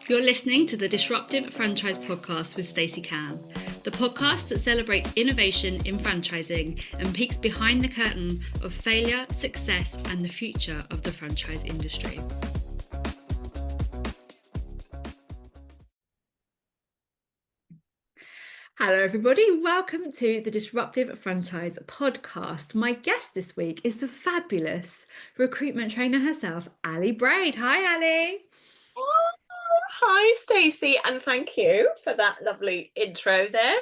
You're listening to the Disruptive Franchise Podcast with Stacey Can, the podcast that celebrates innovation in franchising and peeks behind the curtain of failure, success, and the future of the franchise industry. Hello, everybody. Welcome to the Disruptive Franchise Podcast. My guest this week is the fabulous recruitment trainer herself, Ali Braid. Hi, Ali. Oh, hi, Stacey, and thank you for that lovely intro there.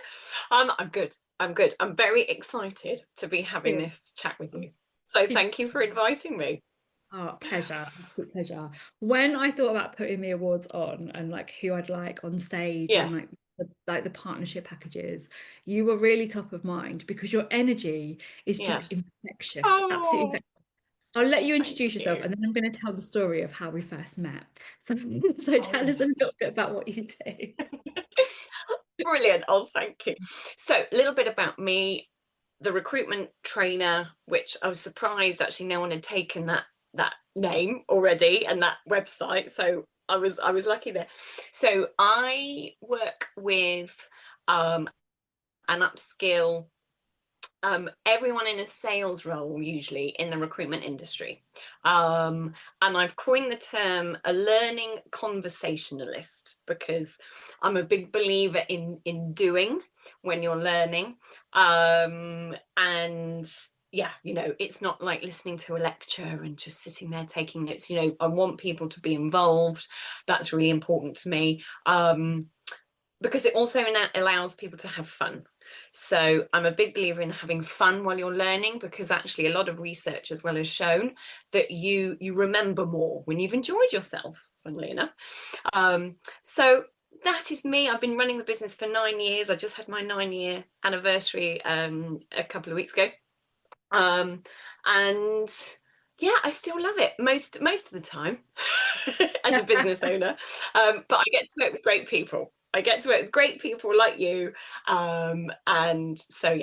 I'm good. I'm very excited to be having this chat with you. So thank you for inviting me. Oh, pleasure. Absolute pleasure. When I thought about putting the awards on and like who I'd like on stage and like the partnership packages, you were really top of mind because your energy is just infectious. Absolutely infectious. I'll let you introduce yourself and then I'm going to tell the story of how we first met. So tell us a little bit about what you do. Brilliant. Oh, thank you. So a little bit about me, the recruitment trainer, which I was surprised actually no one had taken that name already and that website. So I was lucky there. So I work with an upskill everyone in a sales role, usually in the recruitment industry. And I've coined the term a learning conversationalist because I'm a big believer in doing when you're learning. And yeah, it's not like listening to a lecture and just sitting there taking notes. I want people to be involved. That's really important to me. Because it also allows people to have fun. So I'm a big believer in having fun while you're learning, because actually a lot of research as well has shown that you remember more when you've enjoyed yourself, funnily enough. So that is me. I've been running the business for 9 years. I just had my 9-year anniversary a couple of weeks ago. And yeah, I still love it most of the time as a business owner. But I get to work with great people. Like you. And so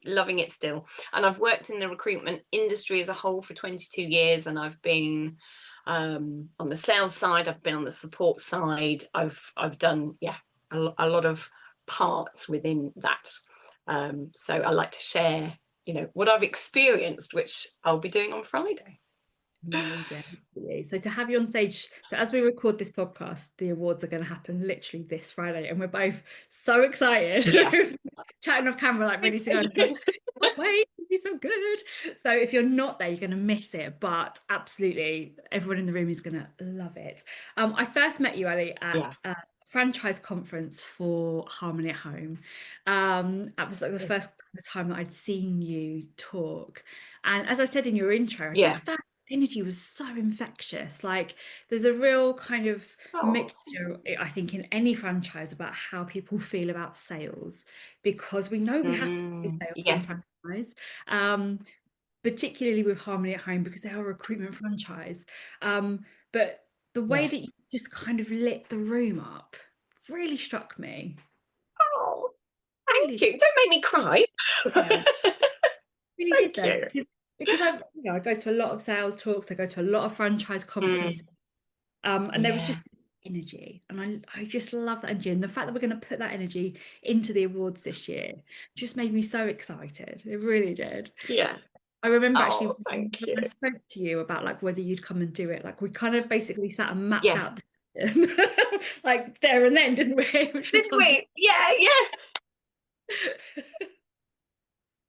loving it still. And I've worked in the recruitment industry as a whole for 22 years. And I've been on the sales side. I've been on the support side. I've done, a lot of parts within that. So I like to share, what I've experienced, which I'll be doing on Friday. Amazing. So to have you on stage, so as we record this podcast, the awards are going to happen literally this Friday, and we're both so excited. Chatting off camera, like ready to go. Like, wait, it'll be so good. So if you're not there, you're going to miss it. But absolutely, everyone in the room is going to love it. I first met you, Ali, at franchise conference for Harmony at Home. That was like the first time that I'd seen you talk, and as I said in your intro, I just found energy was so infectious. Like there's a real kind of mixture, I think, in any franchise about how people feel about sales, because we know we have to do sales in franchise, particularly with Harmony at Home because they're a recruitment franchise. But the way that you just kind of lit the room up really struck me. Oh, thank you. Don't make me cry. Really did that. Because I go to a lot of sales talks, I go to a lot of franchise conferences, and there was just energy, and I just love that energy, and the fact that we're going to put that energy into the awards this year just made me so excited. It really did. I remember actually when I spoke to you about like whether you'd come and do it, like we kind of basically sat and mapped out like there and then, didn't we? Did we? Yeah.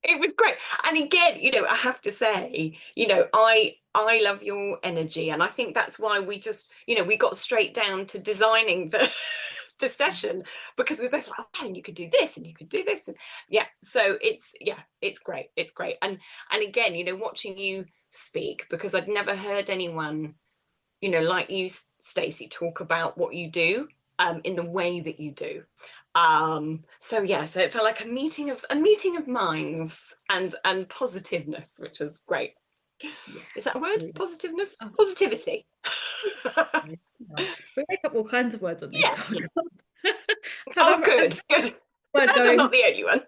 It was great. And again, I have to say, I love your energy. And I think that's why we just, we got straight down to designing the session, because we're both like, oh, and you could do this and you could do this. And so it's great. It's great. And again, watching you speak, because I'd never heard anyone, like you, Stacey, talk about what you do in the way that you do. So it felt like a meeting of minds and positiveness, which was great. Is that a word? Positiveness? Positivity. We make up all kinds of words on this. Oh, good. I'm not the only one.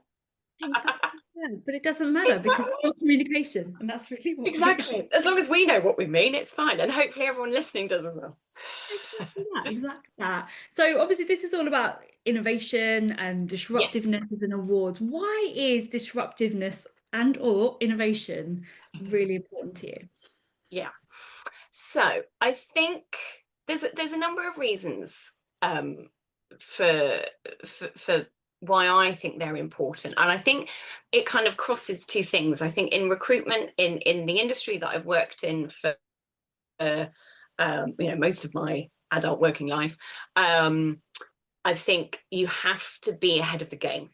think that, yeah, but it doesn't matter because it's all communication, and that's really what Exactly. As long as we know what we mean, it's fine. And hopefully everyone listening does as well. Exactly that. So obviously this is all about innovation and Yes. disruptiveness as an awards. Why is disruptiveness and or innovation really important to you? Yeah. So I think there's a number of reasons for why I think they're important, and I think it kind of crosses two things. I think in recruitment, in the industry that I've worked in for most of my adult working life, I think you have to be ahead of the game.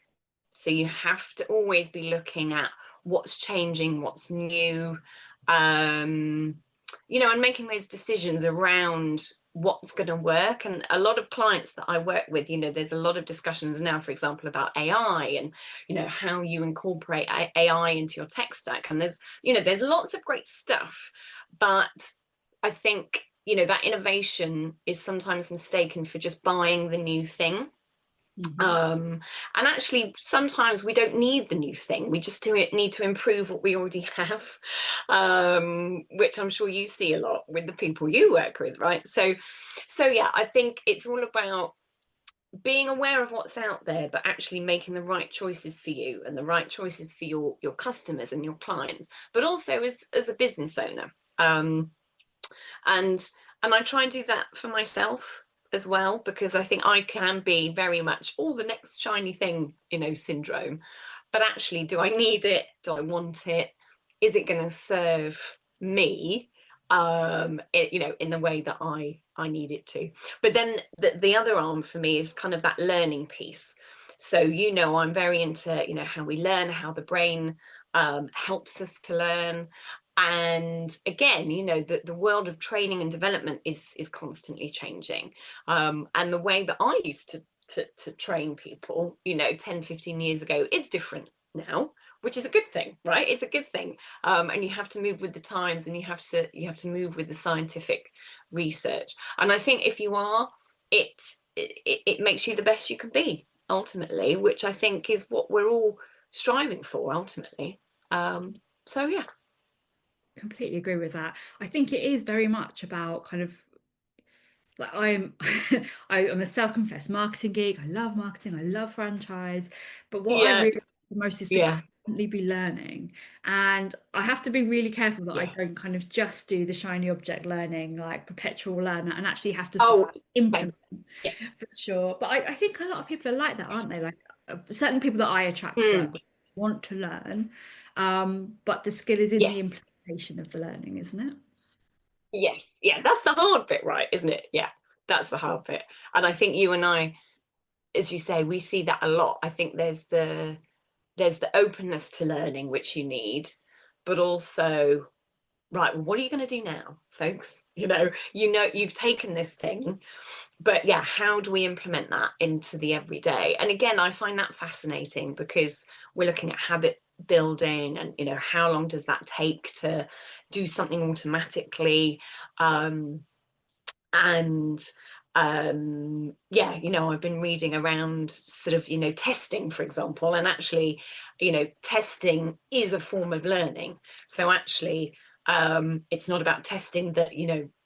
So you have to always be looking at what's changing, what's new, and making those decisions around what's going to work. And a lot of clients that I work with, there's a lot of discussions now, for example, about AI and, how you incorporate AI into your tech stack. And there's lots of great stuff, but I think, that innovation is sometimes mistaken for just buying the new thing. And actually sometimes we don't need the new thing, we just need to improve what we already have, which I'm sure you see a lot with the people you work with, right? So yeah, I think it's all about being aware of what's out there, but actually making the right choices for you and the right choices for your customers and your clients, but also as a business owner. And I try and do that for myself as well, because I think I can be very much all the next shiny thing, syndrome. But actually, do I need it? Do I want it? Is it going to serve me, in the way that I need it to? But then the other arm for me is kind of that learning piece. So, I'm very into, how we learn, how the brain helps us to learn. And again, the world of training and development is constantly changing, and the way that I used to train people 10-15 years ago is different now, which is a good thing, right? It's a good thing. And you have to move with the times, and you have to move with the scientific research. And I think if you are, it makes you the best you can be ultimately, which I think is what we're all striving for ultimately. So yeah. Completely agree with that. I think it is very much about kind of like I'm I'm a self-confessed marketing geek. I love marketing, I love franchise, but what I Yeah. really like the most is to Yeah. constantly be learning. And I have to be really careful that I Yeah. don't kind of just do the shiny object learning, like perpetual learner, and actually have to Oh, implement yes. for sure. But I think a lot of people are like that, aren't they? Like certain people that I attract to work Mm, with want to learn, but the skill is in the yes. implementation of the learning, isn't it? Yes. Yeah. That's the hard bit, right? Isn't it? Yeah. That's the hard bit. And I think you and I, as you say, we see that a lot. I think there's the openness to learning, which you need, but also, right, well, what are you going to do now, folks? You've taken this thing, but yeah, how do we implement that into the everyday? And again, I find that fascinating because we're looking at habit building, and how long does that take to do something automatically? And yeah, I've been reading around sort of testing, for example, and actually testing is a form of learning. So actually, it's not about testing that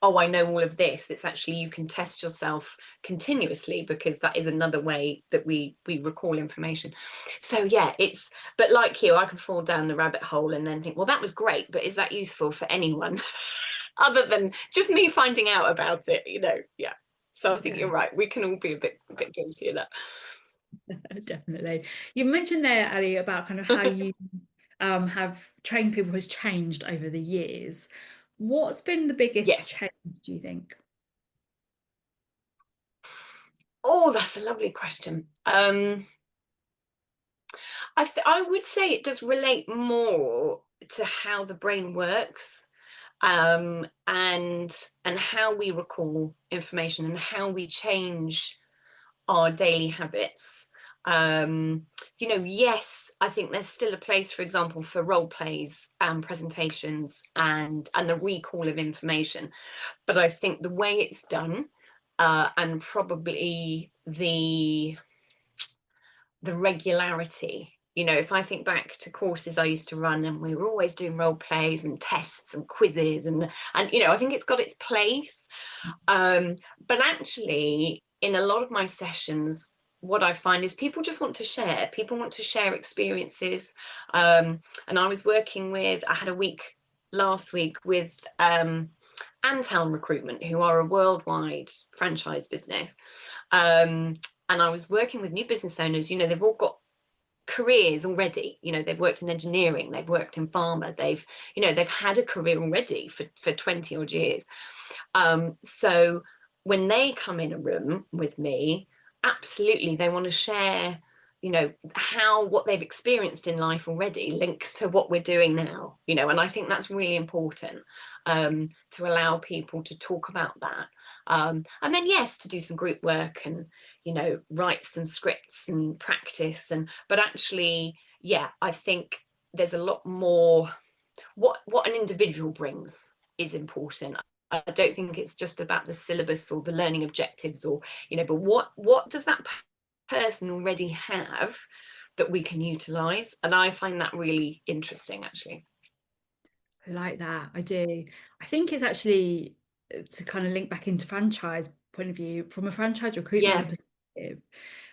oh, I know all of this. It's actually you can test yourself continuously, because that is another way that we recall information. So yeah, but like you, I can fall down the rabbit hole and then think, well, that was great, but is that useful for anyone other than just me finding out about it? Yeah. So I think Yeah. you're right, we can all be a bit guilty of that. Definitely. You mentioned there, Ali, about kind of how you have trained people has changed over the years. What's been the biggest Yes. change, do you think? Oh, that's a lovely question. I would say it does relate more to how the brain works, and how we recall information and how we change our daily habits. Yes, I think there's still a place, for example, for role plays and presentations and the recall of information. But I think the way it's done, and probably the regularity You know, if I think back to courses I used to run, and we were always doing role plays and tests and quizzes, and you know, I think it's got its place. But actually, in a lot of my sessions, what I find is people just want to share. People want to share experiences. And I had a week last week with Antown Recruitment, who are a worldwide franchise business. And I was working with new business owners. You know, they've all got careers already. You know, they've worked in engineering, they've worked in pharma, they've had a career already for 20 odd years. So when they come in a room with me, absolutely they want to share, you know, how what they've experienced in life already links to what we're doing now, you know, and I think that's really important, to allow people to talk about that. And then, yes, to do some group work and, you know, write some scripts and practice. But actually, yeah, I think there's a lot more. What an individual brings is important. I don't think it's just about the syllabus or the learning objectives, or, you know, but what does that person already have that we can utilize? And I find that really interesting, actually. I like that. I do. I think it's actually, to kind of link back into franchise point of view, from a franchise recruitment perspective,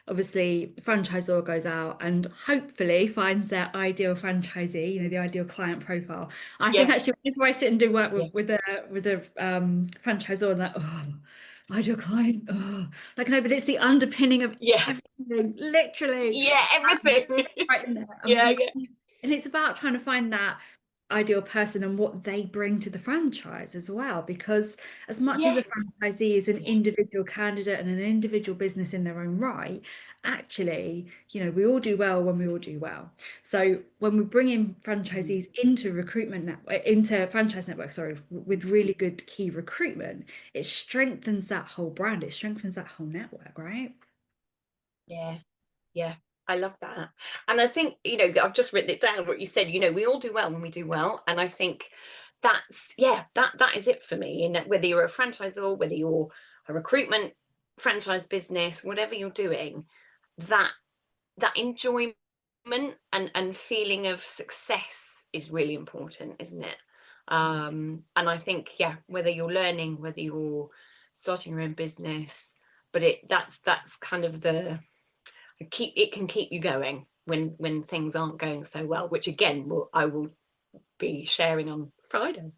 obviously the franchisor goes out and hopefully finds their ideal franchisee, you know, the ideal client profile. I think actually whenever I sit and do work with a franchisor, I'm like, oh, ideal client, oh, like, no, but it's the underpinning of everything, literally. Everything. Right in there. And it's about trying to find that ideal person and what they bring to the franchise as well, because as much as a franchisee is an individual candidate and an individual business in their own right, actually, you know, we all do well when we all do well. So when we bring in franchisees into franchise network, with really good key recruitment, it strengthens that whole brand, it strengthens that whole network, right? Yeah, I love that. And I think, you know, I've just written it down what you said, you know, we all do well when we do well. And I think that's, that is it for me. And whether you're a franchisor, whether you're a recruitment franchise business, whatever you're doing, that enjoyment and feeling of success is really important, isn't it? And I think, whether you're learning, whether you're starting your own business, but that's kind of it can keep you going when things aren't going so well, which again I will be sharing on Friday.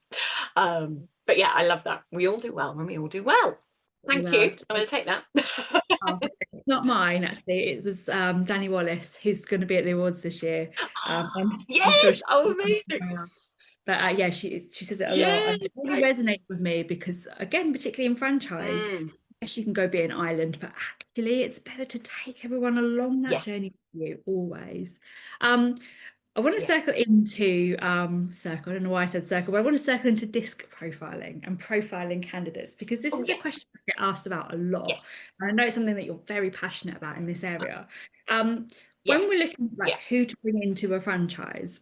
But yeah, I love that. We all do well when we all do well. Thank you. I'm going to take that. It's not mine, actually. It was Danny Wallace, who's going to be at the awards this year. Yes, amazing. But yeah, she says it a lot, and it really resonates with me because, again, particularly in franchise, yes, you can go be an island, but actually it's better to take everyone along that journey with you always. I want to circle into I don't know why I said circle, but I want to circle into DISC profiling and profiling candidates, because this is a question I get asked about a lot. And I know it's something that you're very passionate about in this area. When we're looking at who to bring into a franchise,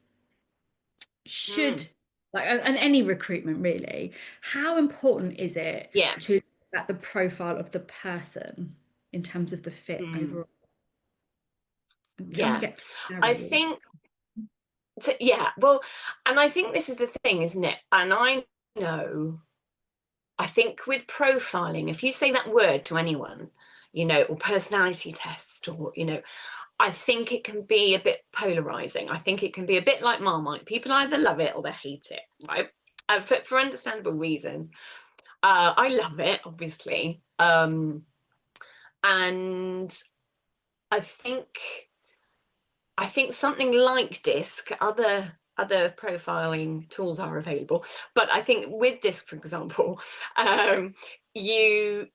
and any recruitment really, how important is it to look at the profile of the person in terms of the fit overall? I think well, and I think this is the thing, isn't it? And I think with profiling, if you say that word to anyone, you know, or personality test, or, you know, I think it can be a bit polarizing. I think it can be a bit like Marmite. People either love it or they hate it, right? For understandable reasons. I love it, obviously. And I think something like DISC, other profiling tools are available, but I think with DISC, for example, you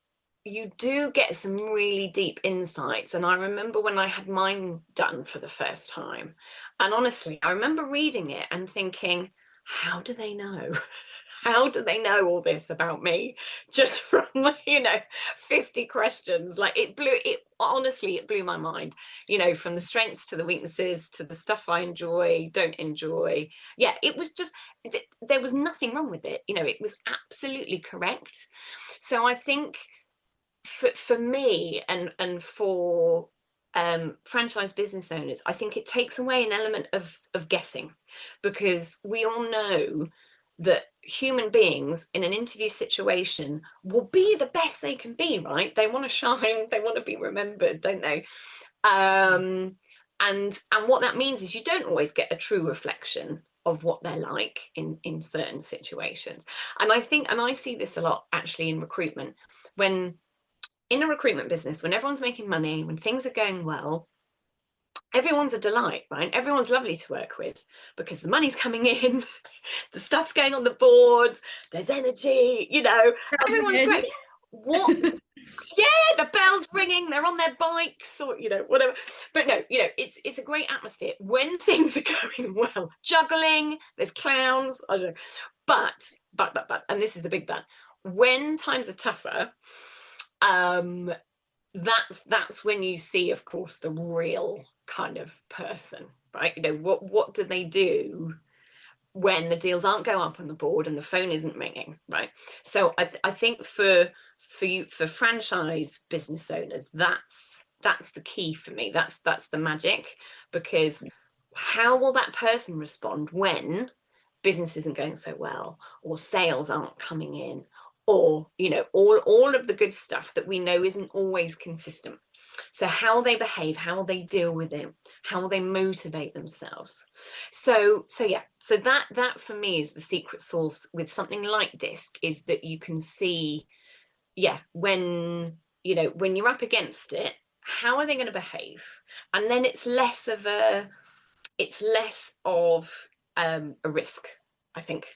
do get some really deep insights. And I remember when I had mine done for the first time, and honestly, I remember reading it and thinking, how do they know? How do they know all this about me just from, 50 questions? Like, it blew my mind, you know, from the strengths to the weaknesses to the stuff I enjoy, don't enjoy. Yeah, it was just, there was nothing wrong with it. You know, it was absolutely correct. So I think for me and for franchise business owners, I think it takes away an element of guessing, because we all know that human beings in an interview situation will be the best they can be, right? They want to shine, they want to be remembered, don't they? And what that means is you don't always get a true reflection of what they're like in certain situations. And I think, and I see this a lot actually in recruitment, when in a recruitment business, when everyone's making money, when things are going well, everyone's a delight, right? Everyone's lovely to work with because the money's coming in, the stuff's going on the board, there's energy, you know, everyone's great. What? Yeah, the bell's ringing, they're on their bikes, or, you know, whatever. But no, you know, it's a great atmosphere when things are going well. Juggling, there's clowns, I don't know. But, and this is the big but, when times are tougher, that's when you see, of course, the real kind of person, right? You know, what do they do when the deals aren't going up on the board and the phone isn't ringing, right? So I think for franchise business owners, that's the key for me. That's the magic, because how will that person respond when business isn't going so well, or sales aren't coming in, or, you know, all of the good stuff that we know isn't always consistent? So how will they behave, how will they deal with it, how will they motivate themselves? So yeah, so that for me is the secret sauce with something like DISC, is that you can see, yeah, when, you know, when you're up against it, how are they going to behave? And then it's less of a risk. I think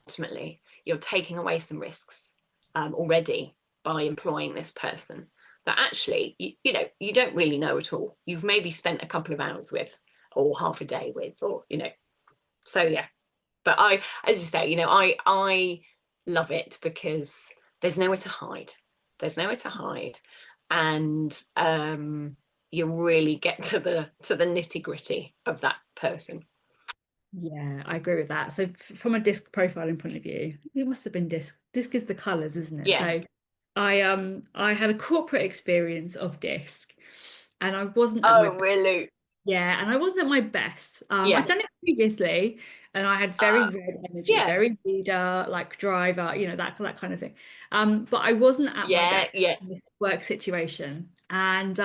ultimately you're taking away some risks already by employing this person that actually, you know, you don't really know at all. You've maybe spent a couple of hours with, or half a day with, or, you know. So yeah, but I, as you say, you know, I love it because there's nowhere to hide. There's nowhere to hide, and you really get to the nitty gritty of that person. Yeah, I agree with that. So from a DISC profiling point of view, it must have been DISC. DISC is the colours, isn't it? Yeah. So I had a corporate experience of DISC, and I wasn't at my Really? Yeah, and I wasn't at my best. Yeah. I'd done it previously, and I had very red energy, Yeah. very leader, like driver, you know, that kind of thing. But I wasn't at my best in this work situation. And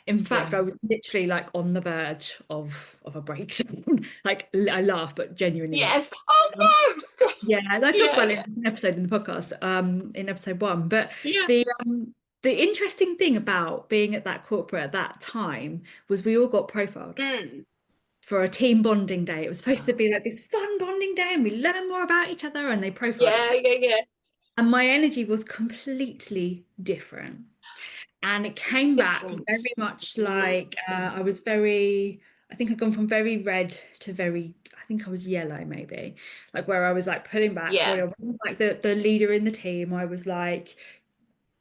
in fact, I was literally like on the verge of a breakdown. Like I laugh, but genuinely. Yes. Oh no. Yeah, and I talk about it in an episode in the podcast, in episode 1. But Yeah. the interesting thing about being at that corporate at that time was we all got profiled for a team bonding day. It was supposed to be like this fun bonding day, and we learn more about each other, and they profiled each other. Yeah. And my energy was completely different. And it came back very much like I was I think I'd gone from very red to I think I was yellow, maybe, like where I was like pulling back. Yeah. I wasn't like the leader in the team. I was like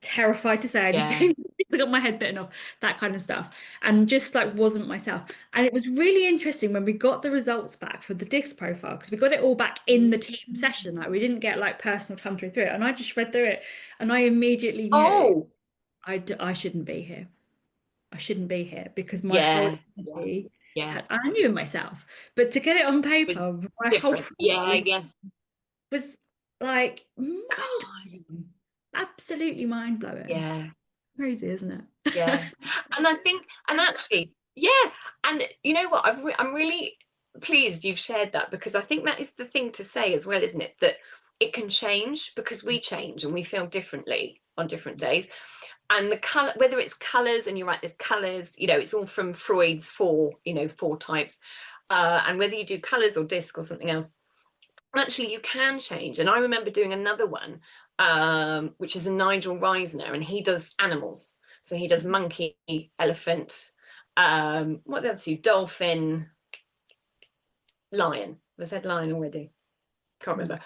terrified to say anything. I got my head bitten off, that kind of stuff, and just like wasn't myself. And it was really interesting when we got the results back for the DISC profile, because we got it all back in the team session. Like we didn't get like personal time through it, and I just read through it, and I immediately knew I shouldn't be here. I shouldn't be here, because my whole energy, I knew in myself, but to get it on paper, my different. whole was like absolutely mind-blowing. Yeah. Crazy, isn't it? Yeah. And I think, and actually, and you know what, I'm really pleased you've shared that, because I think that is the thing to say as well, isn't it, that it can change because we change and we feel differently on different days. And the color, whether it's colors, and you're right, there's colors, you know, it's all from Freud's 4 types, and whether you do colors or DISC or something else, actually you can change. And I remember doing another one, which is a Nigel Reisner, and he does animals. So he does monkey, elephant, what else? Dolphin, lion. Was that lion already? Can't remember.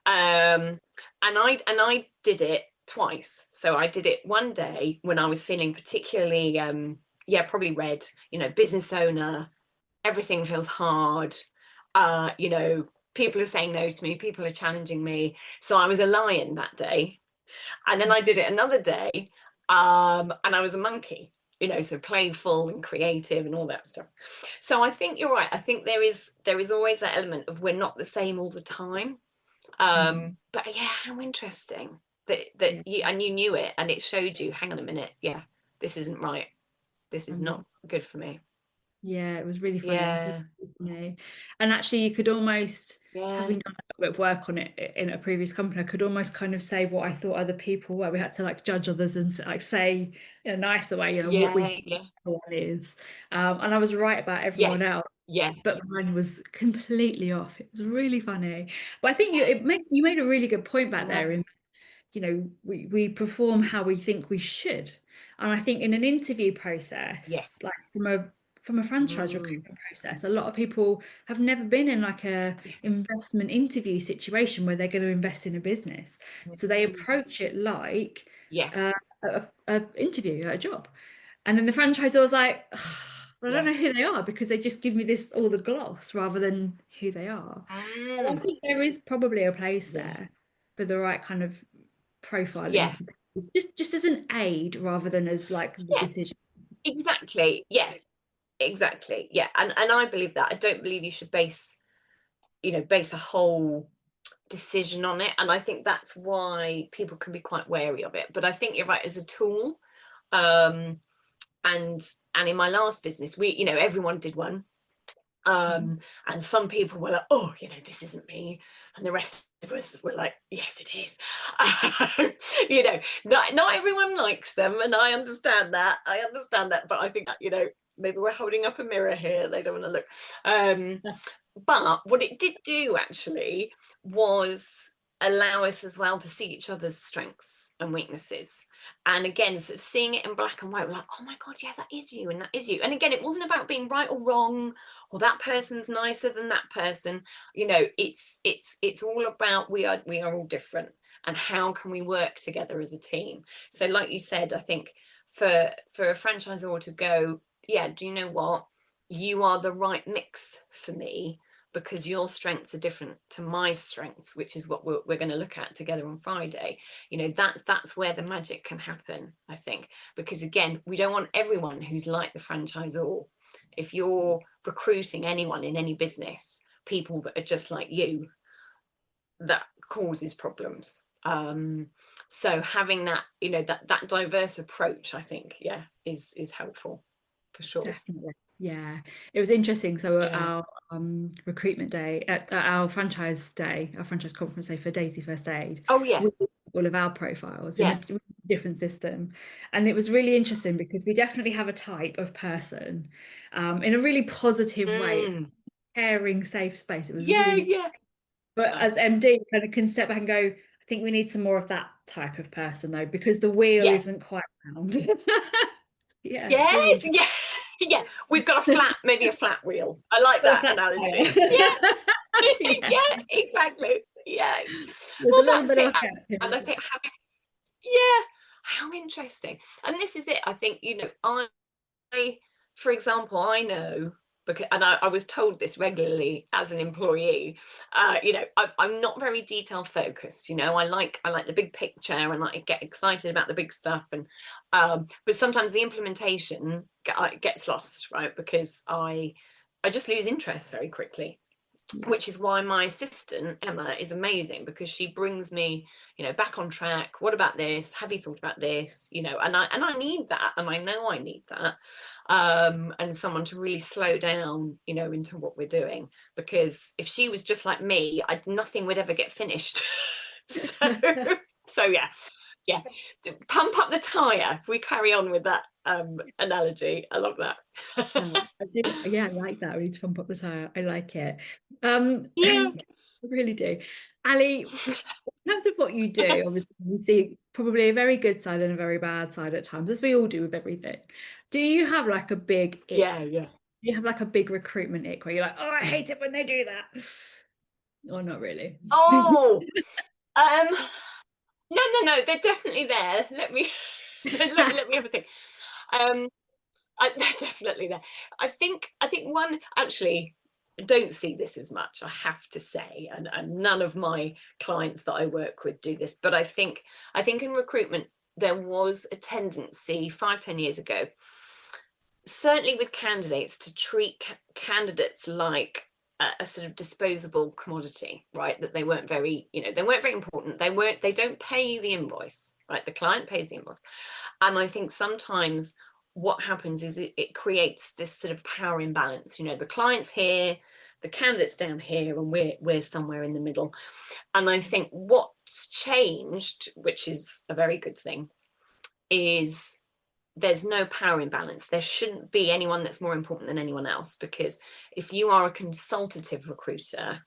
And I did it twice. So I did it one day when I was feeling particularly, probably red. You know, business owner, everything feels hard. You know, people are saying no to me, people are challenging me. So I was a lion that day. And then I did it another day, and I was a monkey, so playful and creative and all that stuff. So I think you're right. I think there is always that element of we're not the same all the time. But yeah, how interesting that you knew it, and it showed you, hang on a minute, this isn't right. This is not good for me. Yeah, it was really funny. And actually, you could almost, having done a bit of work on it in a previous company, I could almost kind of say what I thought other people were. We had to like judge others and like say in a nicer way, what we think everyone is. And I was right about everyone else. But mine was completely off. It was really funny. But I think you made a really good point back there in, we perform how we think we should. And I think in an interview process, like from a franchise recruitment process, a lot of people have never been in like a investment interview situation where they're going to invest in a business. So they approach it like a interview, a job. And then the franchisor was like, well, I don't know who they are, because they just give me all the gloss rather than who they are. So I think there is probably a place there for the right kind of profiling, just as an aid rather than as like the decision. Exactly. And I believe that. I don't believe you should base a whole decision on it, and I think that's why people can be quite wary of it. But I think you're right, as a tool. And in my last business, we everyone did one. And some people were like, oh, this isn't me, and the rest of us were like, yes, it is. Not everyone likes them, and I understand that, but I think that maybe we're holding up a mirror here, they don't want to look. But what it did do actually was allow us as well to see each other's strengths and weaknesses. And again, sort of seeing it in black and white, we're like, oh my God, yeah, that is you and that is you. And again, it wasn't about being right or wrong, or that person's nicer than that person. It's all about we are all different, and how can we work together as a team. So like you said, I think for a franchisor to go, do you know what? You are the right mix for me, because your strengths are different to my strengths, which is what we're going to look at together on Friday. That's where the magic can happen, I think, because again, we don't want everyone who's like the franchisor. If you're recruiting anyone in any business, people that are just like you, that causes problems. So having that, that diverse approach, I think, is helpful for sure. Definitely. Yeah, it was interesting. So our recruitment day, at our franchise conference day for Daisy First Aid. Oh yeah. We did all of our profiles in a different system, and it was really interesting because we definitely have a type of person, in a really positive way, caring, safe space. It was really But nice. As MD, kind of can step back and go, I think we need some more of that type of person though, because the wheel isn't quite round. Yes, yeah. We've got maybe a flat wheel. I like that analogy. Yeah, exactly. Yeah. Well, that's it. And I think how interesting. And this is it. I think, I, for example, I know, because, and I was told this regularly as an employee, I'm not very detail focused. I like the big picture, and I get excited about the big stuff, and but sometimes the implementation gets lost, right? Because I just lose interest very quickly. Which is why my assistant Emma is amazing, because she brings me back on track. What about this? Have you thought about this? And I need that, and I know I need that, and someone to really slow down into what we're doing, because if she was just like me, nothing would ever get finished. so yeah, to pump up the tire, if we carry on with that analogy. I love that. I like that. We need to pump up the tire. I like it. I really do. Ali, in terms of what you do, obviously you see probably a very good side and a very bad side at times, as we all do with everything. Do you have like a big ick? Do you have like a big recruitment ick where you're like, oh, I hate it when they do that? Or not really? No, they're definitely there. Let me have a think. They're definitely there. I think one, actually, don't see this as much, I have to say, and none of my clients that I work with do this, but I think in recruitment there was a tendency 5-10 years ago certainly with candidates, to treat candidates like a sort of disposable commodity, right? That they weren't very, they weren't very important. They don't pay the invoice, right? The client pays the invoice. And I think sometimes what happens is it creates this sort of power imbalance. The client's here, the candidate's down here, and we're somewhere in the middle. And I think what's changed, which is a very good thing, is there's no power imbalance. There shouldn't be anyone that's more important than anyone else, because if you are a consultative recruiter,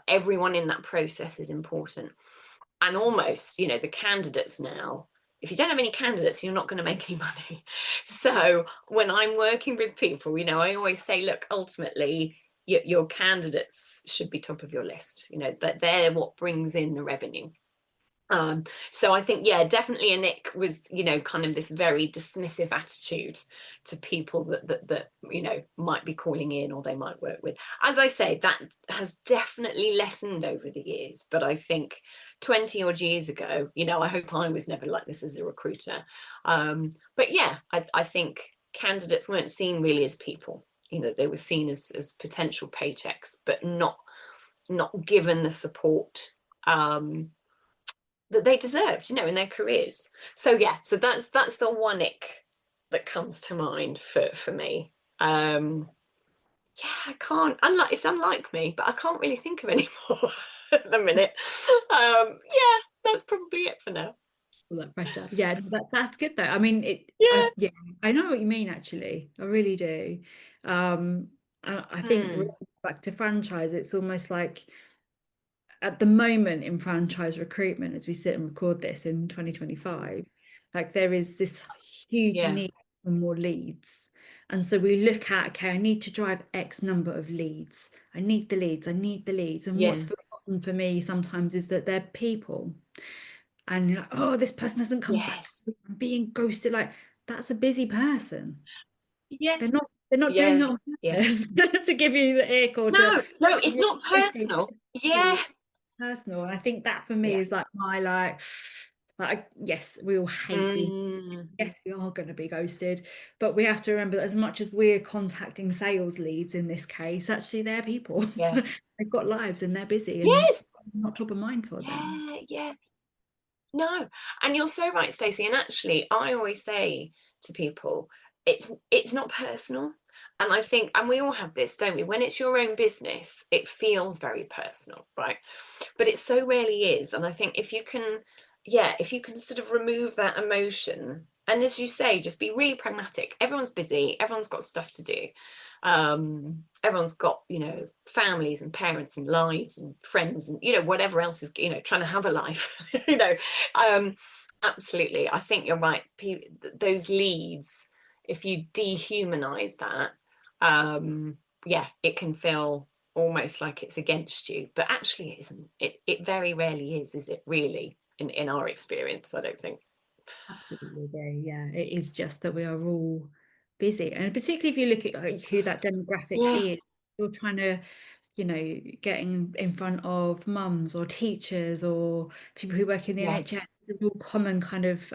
everyone in that process is important. And almost, the candidates now, if you don't have any candidates, you're not going to make any money. So when I'm working with people, I always say, look, ultimately, your candidates should be top of your list, that they're what brings in the revenue. So I think, yeah, definitely Nick was, kind of this very dismissive attitude to people that might be calling in or they might work with. As I say, that has definitely lessened over the years. But I think 20 odd years ago, I hope I was never like this as a recruiter. But yeah, I think candidates weren't seen really as people. They were seen as potential paychecks, but not given the support that they deserved, in their careers. So yeah, so that's the one ick that comes to mind for me. Yeah, I can't. It's unlike me, but I can't really think of any more at the minute. Yeah, that's probably it for now. All that pressure. Yeah, that's good though. I mean, Yeah. I know what you mean. Actually, I really do. And I think back to franchise, it's almost like, at the moment in franchise recruitment, as we sit and record this in 2025, like there is this huge need for more leads. And so we look at, okay, I need to drive X number of leads. I need the leads. And what's forgotten for me sometimes is that they're people. And you're like, oh, this person hasn't come back. I'm being ghosted. Like, that's a busy person. Yeah. They're not doing it on purpose to give you the ick or no, it's not personal. Yeah. Personal. And I think that for me is like my like yes, we all hate being, yes, we are going to be ghosted, but we have to remember that as much as we're contacting sales leads in this case, actually they're people. Yeah. They've got lives and they're busy and yes, not top of mind for them. Yeah. No, and you're so right, Stacey. And actually, I always say to people, it's not personal. And I think, and we all have this, don't we? When it's your own business, it feels very personal, right? But it so rarely is. And I think if you can sort of remove that emotion, and as you say, just be really pragmatic. Everyone's busy, everyone's got stuff to do. Everyone's got, families and parents and lives and friends and, whatever else is, trying to have a life, absolutely. I think you're right. Those leads, if you dehumanize that, it can feel almost like it's against you, but actually it isn't. It very rarely is it really, in our experience? I don't think. Absolutely, yeah. It is just that we are all busy, and particularly if you look at who that demographic is, you're trying to, get in front of mums or teachers or people who work in the NHS. It's all common kind of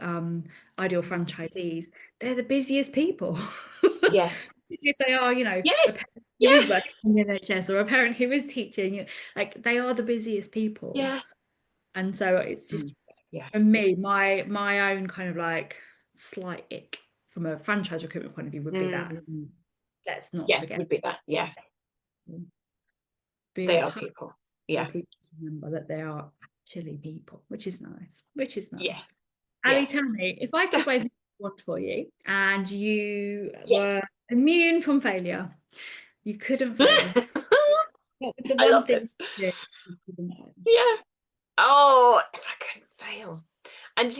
ideal franchisees. They're the busiest people. Yeah. If they are, a Yes. parent who is working in the NHS or a parent who is teaching, like they are the busiest people. Yeah. And so it's just, for me, my own kind of like slight ick from a franchise recruitment point of view would be that. Let's not forget. Would be that. Yeah. They are people. Yeah. Remember that they are actually people, which is nice. Yeah. Ali, tell me, if I could wave one for you and you were immune from failure, you couldn't fail. What was the one thing you couldn't fail? Yeah. Oh, if I couldn't fail. And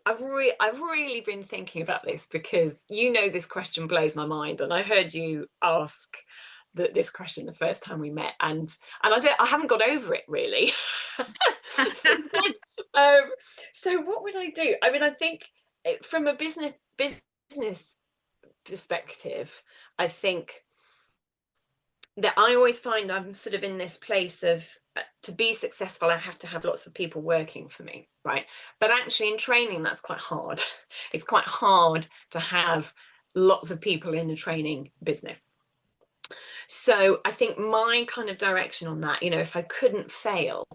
I've really been thinking about this because this question blows my mind, and I heard you ask this question the first time we met, and I haven't got over it really. So what would I do? I mean, I think from a business perspective, I think that I always find I'm sort of in this place of, to be successful, I have to have lots of people working for me, right? But actually in training, that's quite hard. It's quite hard to have lots of people in the training business. So I think my kind of direction on that, if I couldn't fail,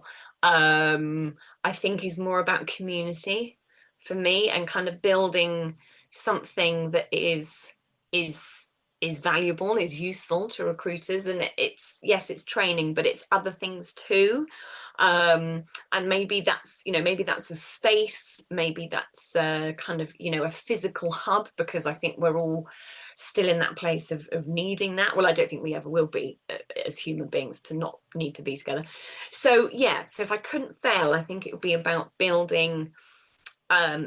I think is more about community for me, and kind of building something that is valuable, is useful to recruiters. And it's training, but it's other things too. And maybe that's a space, maybe that's a kind of, a physical hub, because I think we're all still in that place of needing that. Well, I don't think we ever will be as human beings to not need to be together. So if I couldn't fail, I think it would be about building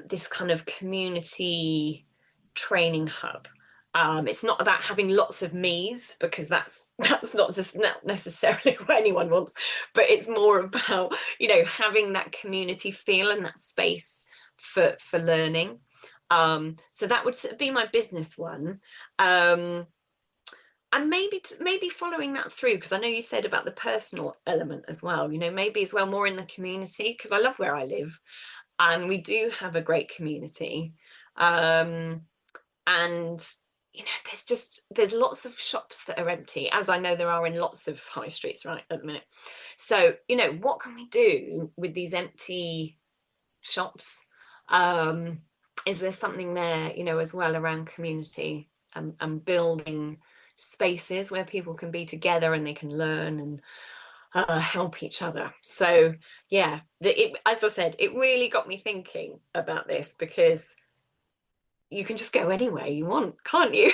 this kind of community training hub. It's not about having lots of me's, because that's not necessarily what anyone wants, but it's more about, having that community feel and that space for learning. So that would be my business one. And maybe following that through, because I know you said about the personal element as well, maybe as well more in the community, because I love where I live and we do have a great community. And there's lots of shops that are empty, as I know there are in lots of high streets right at the minute. So, what can we do with these empty shops? Is there something there, as well, around community and building spaces where people can be together and they can learn and help each other? So as I said, it really got me thinking about this, because you can just go anywhere you want, can't you?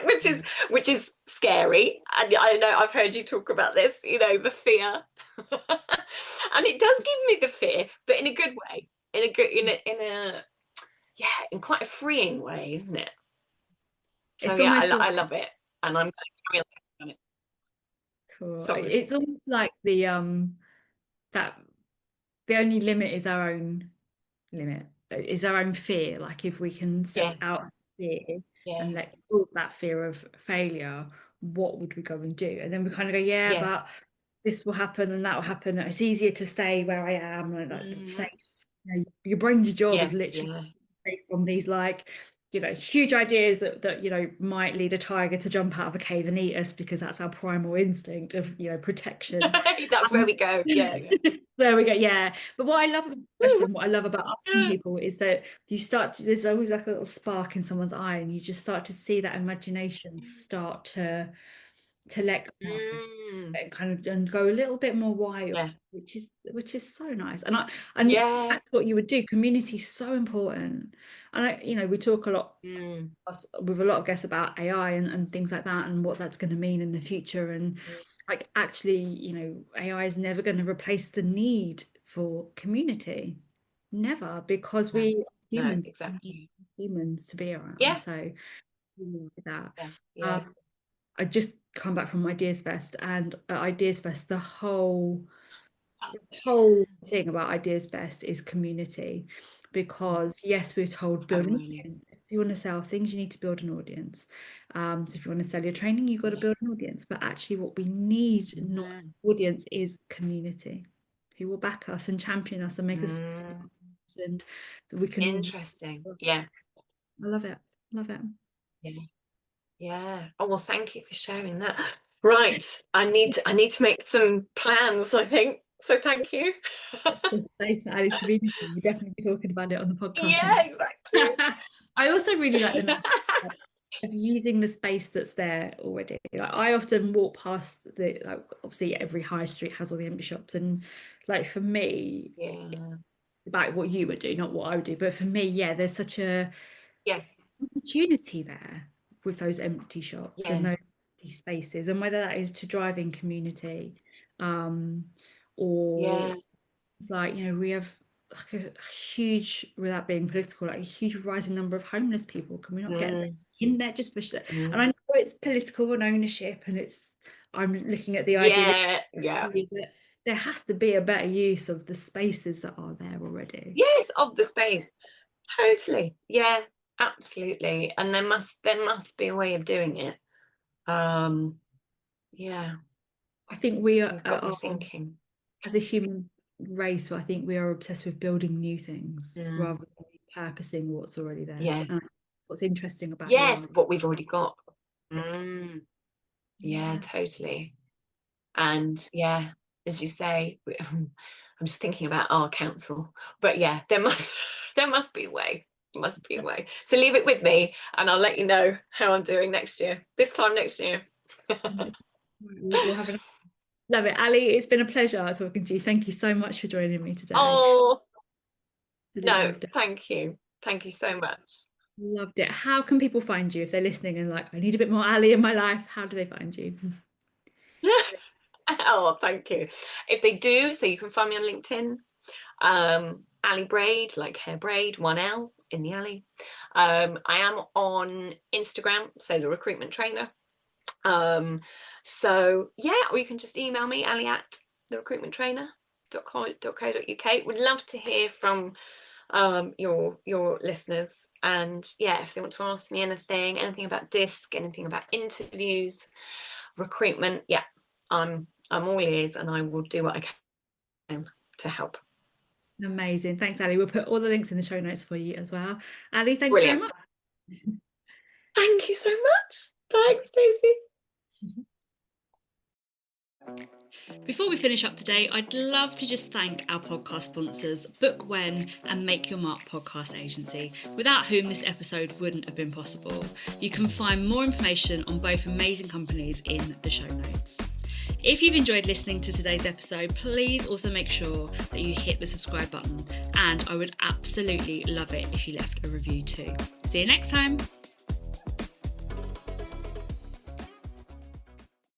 which is scary. And I know I've heard you talk about this, the fear. And it does give me the fear, but in a good way, in quite a freeing way, isn't it? So it's almost I love it, and I'm going to carry on it. Cool. Sorry. It's almost like the only limit is our own limit, is our own fear. Like if we can step out fear and let go of that fear of failure, what would we go and do? And then we kind of go, but this will happen and that will happen. It's easier to stay where I am, and safe. Your brain's job is literally safe from these huge ideas that might lead a tiger to jump out of a cave and eat us, because that's our primal instinct of protection. That's where we go. There we go. But what I love about the question, what I love about asking people, is that there's always like a little spark in someone's eye, and you just start to see that imagination start to let go and kind of and go a little bit more wild, which is so nice. And that's what you would do. Community is so important. And we talk a lot with a lot of guests about AI and things like that, and what that's going to mean in the future. And actually, AI is never going to replace the need for community, never, because we humans, humans to be around. So that. I just come back from Ideas Fest, and at Ideas Fest, the whole thing about Ideas Fest is community, because yes, we're told build an audience. If you want to sell things, you need to build an audience. So if you want to sell your training, you've got to build an audience. But actually what we need, not audience, is community, who will back us and champion us and make us and so we can. Interesting. I love it. Oh, well, thank you for sharing that. Right, I need to make some plans, I think. So thank you. Space for Ali's to be. We'll definitely be talking about it on the podcast. Exactly. I also really like the of using the space that's there already. I often walk past obviously every high street has all the empty shops, and for me, about what you would do, not what I would do, but for me, there's such a opportunity there with those empty shops and those empty spaces, and whether that is to drive in community, or it's we have a huge, without being political, a huge rising number of homeless people. Can we not get them in there just for and I know it's political and ownership, and I'm looking at the idea that there has to be a better use of the spaces that are there already. Of the space, totally. Absolutely. And there must be a way of doing it. I think we are thinking as a human race, I think we are obsessed with building new things rather than purposing what's already there. what's interesting about what we've already got. Yeah, totally. And yeah, as you say, I'm just thinking about our council, but yeah, there must be a way. Must be a way. So leave it with me, and I'll let you know how I'm doing this time next year. We'll have a love it. Ali, it's been a pleasure talking to you. Thank you so much for joining me today. Oh no, thank you so much. Loved it. How can people find you if they're listening and like, I need a bit more Ali in my life? How do they find you? Oh, thank you. If they do, so you can find me on LinkedIn, Ali Braid, like hair braid, 1L in the alley. I am on Instagram, so the Recruitment Trainer. So yeah, or you can just email me, ali@therecruitmenttrainer.co.uk. Would love to hear from your listeners, and yeah, if they want to ask me anything about DISC, anything about interviews, recruitment, yeah, I'm all ears, and I will do what I can to help. Amazing. Thanks, Ali. We'll put all the links in the show notes for you as well. Ali, thanks Brilliant. very much. Thank you so much. Thanks, Stacey. Before we finish up today, I'd love to just thank our podcast sponsors, Book When and Make Your Mark Podcast Agency, without whom this episode wouldn't have been possible. You can find more information on both amazing companies in the show notes. If you've enjoyed listening to today's episode, please also make sure that you hit the subscribe button, and I would absolutely love it if you left a review too. See you next time.